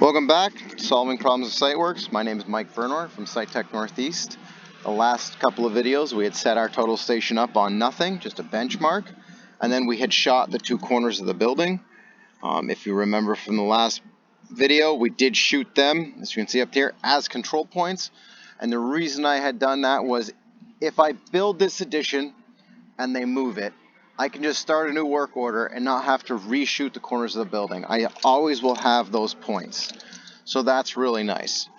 Welcome back to Solving Problems with Siteworks. My name is Mike Bernor from Site Tech Northeast. The last couple of videos we had set our total station up on nothing, just a benchmark, and then we had shot the two corners of the building. If you remember from the last video, we did shoot them, as you can see up here, as control points. And the reason I had done that was if I build this addition and they move it, I can just start a new work order and not have to reshoot the corners of the building. I always will have those points. So that's really nice.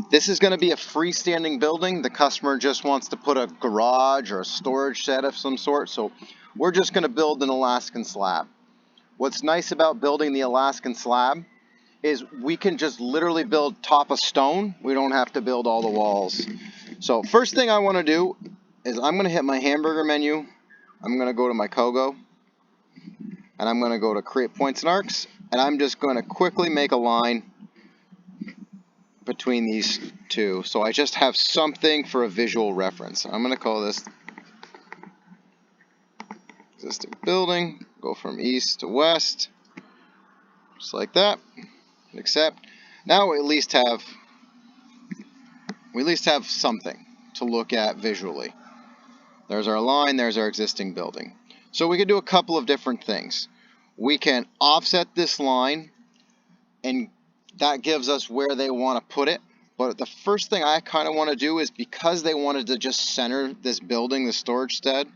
This is going to be a freestanding building. The customer just wants to put a garage or a storage shed of some sort. So we're just going to build an Alaskan slab. What's nice about building the Alaskan slab is we can just literally build top of stone. We don't have to build all the walls. So first thing I want to do is I'm going to hit my hamburger menu. I'm going to go to my Kogo, and I'm going to go to Create Points and Arcs, and I'm just going to quickly make a line between these two, so I just have something for a visual reference. I'm going to call this existing building, go from east to west, just like that, accept. Now we at least have something to look at visually. There's our line, there's our existing building. So we can do a couple of different things. We can offset this line, and that gives us where they want to put it. But the first thing I kind of want to do is, because they wanted to just center this building, the storage shed,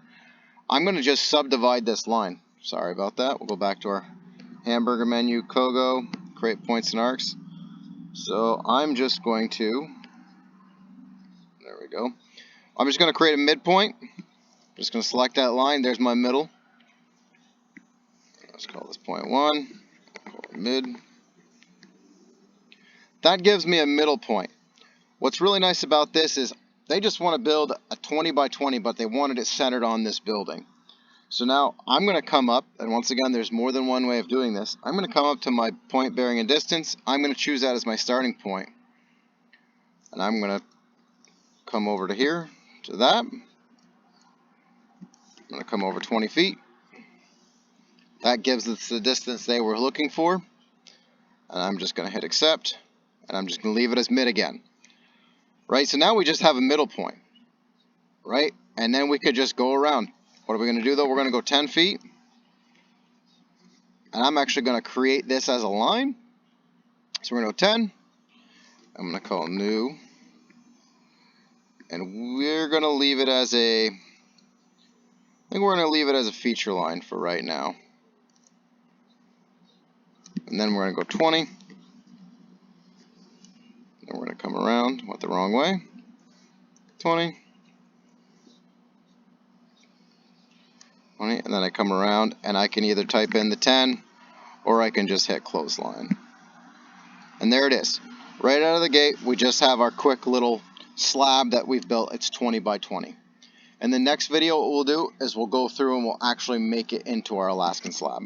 I'm going to just subdivide this line. Sorry about that. We'll go back to our hamburger menu, Kogo, Create Points and Arcs. So I'm just going to, there we go. I'm just going to create a midpoint. Just going to select that line. There's my middle. Let's call this point 1. Call it mid. That gives me a middle point. What's really nice about this is they just want to build a 20 by 20, but they wanted it centered on this building. So now I'm going to come up, and once again, there's more than one way of doing this. I'm going to come up to my point bearing and distance. I'm going to choose that as my starting point. And I'm going to come over to here, to that. I'm going to come over 20 feet. That gives us the distance they were looking for. And I'm just going to hit accept. And I'm just going to leave it as mid again. Right, so now we just have a middle point. Right, and then we could just go around. What are we going to do though? We're going to go 10 feet. And I'm actually going to create this as a line. So we're going to go 10. I'm going to call new. And we're going to leave it as a, I think we're going to leave it as a feature line for right now. And then we're going to go 20. And we're going to come around, went the wrong way. 20. 20. And then I come around, and I can either type in the 10, or I can just hit clothesline. And there it is. Right out of the gate, we just have our quick little slab that we've built. It's 20 by 20. And the next video, what we'll do is we'll go through and we'll actually make it into our Alaskan slab.